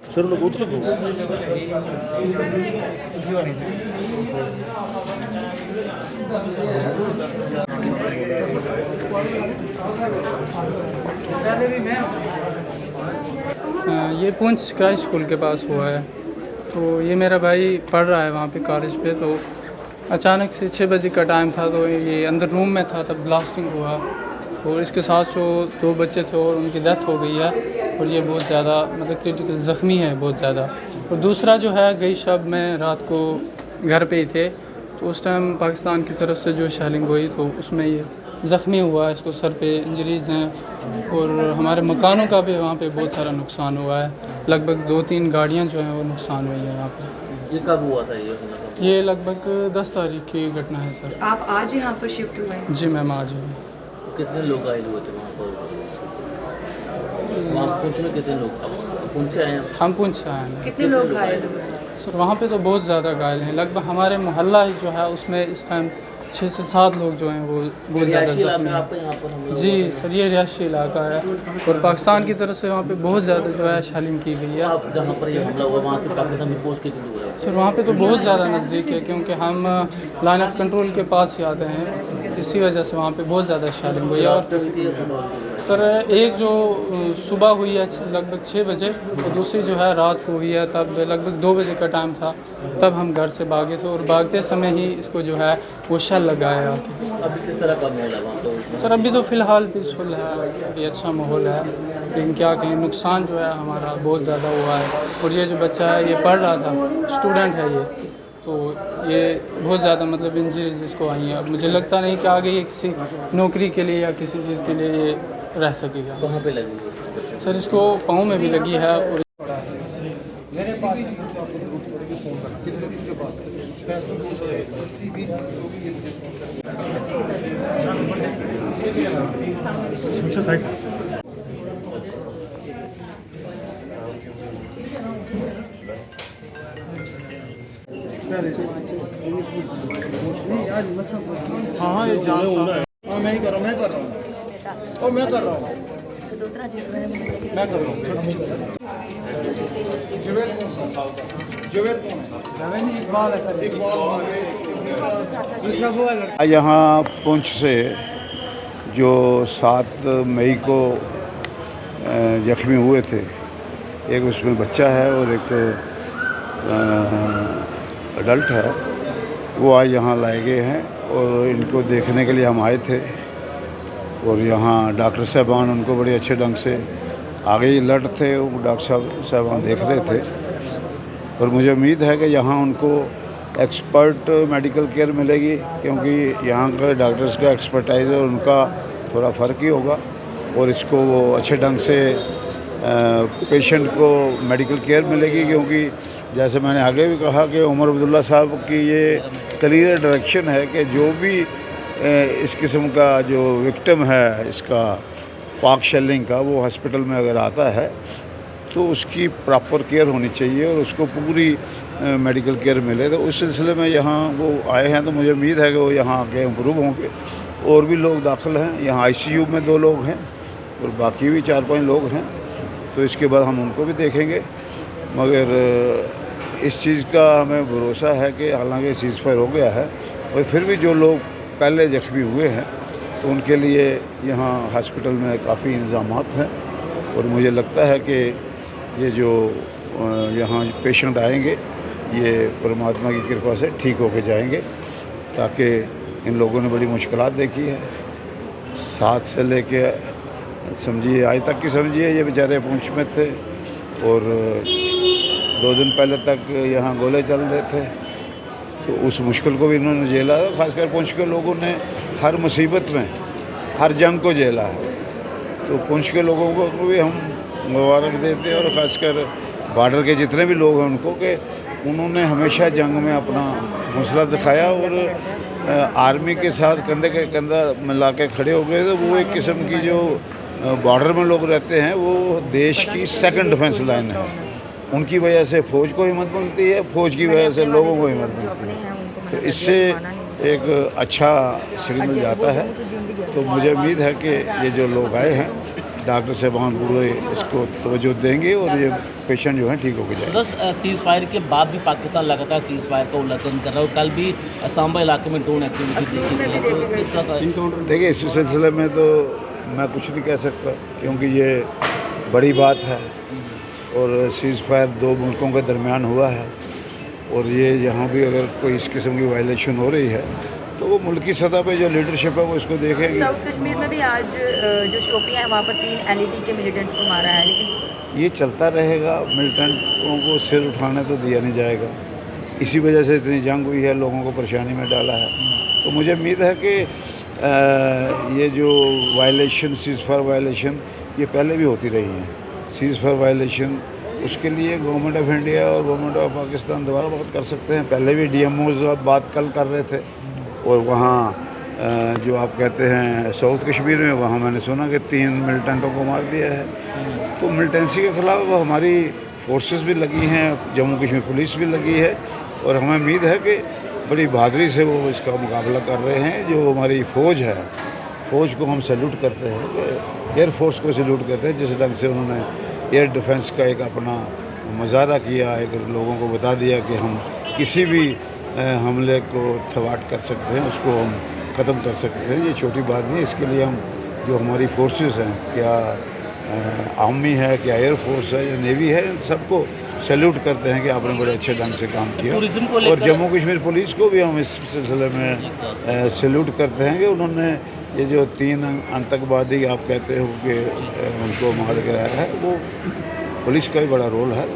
Sir लोग उतर दो। ये पुंछ क्राइस्ट स्कूल के पास हुआ है। तो ये मेरा भाई पढ़ रहा है वहाँ पे कॉलेज पे। तो अचानक से 6 बजे का टाइम था, तो ये अंदर रूम में था तब ब्लास्टिंग हुआ और इसके साथ जो 2 बच्चे थे और उनकी डेथ हो गई है और ये बहुत ज़्यादा मतलब क्रिटिकल ज़ख्मी है बहुत ज़्यादा। और दूसरा जो है गई शब में रात को घर पे ही थे, तो उस टाइम पाकिस्तान की तरफ से जो शेलिंग हुई तो उसमें ये ज़ख्मी हुआ है, इसको सर पे इंजरीज़ हैं और हमारे मकानों का भी वहाँ पे बहुत सारा नुकसान हुआ है। लगभग 2-3 गाड़ियाँ जो हैं वो नुकसान हुई हैं यहाँ पे। ये कब हुआ था ये लगभग 10 तारीख की घटना है सर। आप आज यहाँ पर शिफ्ट हुए हैं? जी मैम आज हूँ। कितने लोग घायल हुए थे वहाँ पर? वहाँ पुंछ में कितने लोग? पुंछ से आए हैं? हम पुंछ से आए हैं। कितने लोग घायल हुए? सर वहाँ पे तो बहुत ज़्यादा घायल हैं। लगभग हमारे मोहल्ला ही जो है उसमें इस टाइम 6 से 7 लोग जो हैं वो बहुत ज़्यादा जख्मी हैं। जी सर ये रिहायशी इलाका है और पाकिस्तान की तरफ से वहाँ पे बहुत ज़्यादा जो है शेलिंग की गई है। आप जहाँ पर ये हमला हुआ वहाँ से पाकिस्तान की पोस्ट कितनी दूर है? सर वहाँ पे तो बहुत ज़्यादा नज़दीक है क्योंकि हम लाइन ऑफ कंट्रोल के पास ही आते हैं, इसी वजह से वहाँ पे बहुत ज़्यादा शेलिंग हुई है। और सर एक जो सुबह हुई है लगभग 6 बजे और दूसरी जो है रात को हुई है, तब लगभग 2 बजे का टाइम था, तब हम घर से भागे थे और भागते समय ही इसको जो है वो शेल लगाया। अभी किस तरह का माहौल है वहाँ पर? सर अभी तो फ़िलहाल पीसफुल है, अभी अच्छा माहौल है, लेकिन क्या कहें नुकसान जो है हमारा बहुत ज़्यादा हुआ है। और ये जो बच्चा है ये पढ़ रहा था, स्टूडेंट है ये, तो ये बहुत ज़्यादा मतलब इंजरीज इसको आई हैं। अब मुझे लगता नहीं कि आगे ये किसी नौकरी के लिए या किसी चीज़ के लिए ये रह सकेगा। कहाँ पे लगी? सर इसको पाँव में भी लगी है और हाँ ये जान साहब है। हाँ मैं ही कर रहा हूँ, मैं कर रहा हूँ और मैं कर रहा हूँ, मैं कर रहा हूँ। यहाँ पुंछ से जो 7 मई को जख्मी हुए थे, एक उसमें बच्चा है और एक अडल्ट है, वो आज यहाँ लाए गए हैं और इनको देखने के लिए हम आए थे। और यहाँ डॉक्टर साहबान उनको बड़े अच्छे ढंग से आगे ही लड़ थे, वो डॉक्टर साहबान देख रहे थे। और मुझे उम्मीद है कि यहाँ उनको एक्सपर्ट मेडिकल केयर मिलेगी, क्योंकि यहाँ के डॉक्टर्स का एक्सपर्टाइज और उनका थोड़ा फ़र्क ही होगा। और इसको वो अच्छे ढंग से पेशेंट को मेडिकल केयर मिलेगी, क्योंकि जैसे मैंने आगे भी कहा कि उमर अब्दुल्ला साहब की ये क्लियर डायरेक्शन है कि जो भी इस किस्म का जो विक्टिम है इसका पाक शेलिंग का, वो हॉस्पिटल में अगर आता है तो उसकी प्रॉपर केयर होनी चाहिए और उसको पूरी मेडिकल केयर मिले। तो उस सिलसिले में यहाँ वो आए हैं, तो मुझे उम्मीद है कि वो यहाँ आके इम्प्रूव होंगे। और भी लोग दाखिल हैं यहाँ, आईसीयू में 2 लोग हैं और बाकी भी 4-5 लोग हैं, तो इसके बाद हम उनको भी देखेंगे। मगर इस चीज़ का हमें भरोसा है कि हालांकि सीज़फायर हो गया है और फिर भी जो लोग पहले जख्मी हुए हैं तो उनके लिए यहाँ हॉस्पिटल में काफ़ी इंतज़ामात हैं। और मुझे लगता है कि ये जो यहाँ पेशेंट आएंगे ये परमात्मा की कृपा से ठीक होके जाएंगे, ताकि इन लोगों ने बड़ी मुश्किलात देखी है। 7 से लेके समझिए आज तक की समझिए, ये बेचारे पुंछ में थे और 2 दिन पहले तक यहाँ गोले चल रहे थे, तो उस मुश्किल को भी इन्होंने झेला। खासकर पुंछ के लोगों ने हर मुसीबत में, हर जंग को झेला है, तो पुंछ के लोगों को भी हम मुबारक देते हैं। और ख़ासकर बॉर्डर के जितने भी लोग हैं उनको, कि उन्होंने हमेशा जंग में अपना हौसला दिखाया और आर्मी के साथ कंधे के कंधा मिला के खड़े हो गए। तो वो एक किस्म की जो बॉर्डर में लोग रहते हैं वो देश की सेकंड डिफेंस लाइन है। उनकी वजह से फ़ौज को हिम्मत मिलती है, फ़ौज की वजह से लोगों को हिम्मत मिलती है। तो इससे एक अच्छा सिग्नल जाता है। तो मुझे उम्मीद है कि ये जो लोग आए हैं डॉक्टर साहबान पूरे इसको तवज्जो देंगे और ये पेशेंट जो है ठीक होकर जाएगा। बस सीज़ फायर के बाद भी पाकिस्तान लगातार सीज़ फायर का उल्लंघन कर रहा है। कल भी सांबा इलाके में ड्रोन एक्टिविटी देखी गई है। तो इस तरह देखिए इस सिलसिले में तो मैं कुछ नहीं कह सकता क्योंकि ये बड़ी बात है और सीज़ फायर दो मुल्कों के दरमियान हुआ है और ये यहाँ भी अगर कोई इस किस्म की वायलेशन हो रही है तो वो मुल्की सतह पे जो लीडरशिप है वो इसको देखेगी। साउथ कश्मीर में भी आज जो शोपियां है वहाँ पर 3 एलईडी के मिलिटेंट्स को मारा है, लेकिन ये चलता रहेगा। मिलिटेंटों को सिर उठाने तो दिया नहीं जाएगा। इसी वजह से इतनी जंग हुई है, लोगों को परेशानी में डाला है। तो मुझे उम्मीद है कि ये जो वायलेशन सीज़ फायर वायलेशन ये पहले भी होती रही हैं। सीज़ फायर वायलेशन उसके लिए गवर्नमेंट ऑफ इंडिया और गवर्नमेंट ऑफ पाकिस्तान दोबारा बात कर सकते हैं। पहले भी डीएमओज़ बात कल कर रहे थे और वहाँ जो आप कहते हैं साउथ कश्मीर में वहाँ मैंने सुना कि 3 मिलिटेंटों को मार दिया है। तो मिलिटेंसी के ख़िलाफ़ हमारी फोर्सेस भी लगी हैं, जम्मू कश्मीर पुलिस भी लगी है और हमें उम्मीद है कि बड़ी बहादुरी से वो इसका मुकाबला कर रहे हैं। जो हमारी फ़ौज है, फ़ौज को हम सैल्यूट करते हैं, एयरफोर्स को सैल्यूट करते हैं। जिस ढंग से उन्होंने एयर डिफेंस का एक अपना मुजाहरा किया, एक लोगों को बता दिया कि हम किसी भी हमले को थवाट कर सकते हैं, उसको हम ख़त्म कर सकते हैं। ये छोटी बात नहीं है। इसके लिए हम जो हमारी फोर्सेस हैं, क्या आर्मी है, क्या एयरफोर्स है या नेवी है, इन सबको सैल्यूट करते हैं कि आपने बड़े अच्छे ढंग से काम किया। टूरिज्म को और जम्मू कश्मीर पुलिस को भी हम इस सिलसिले में सैल्यूट करते हैं कि उन्होंने ये जो 3 आतंकवादी आप कहते हो कि उनको मार गिराया है, वो पुलिस का भी बड़ा रोल है।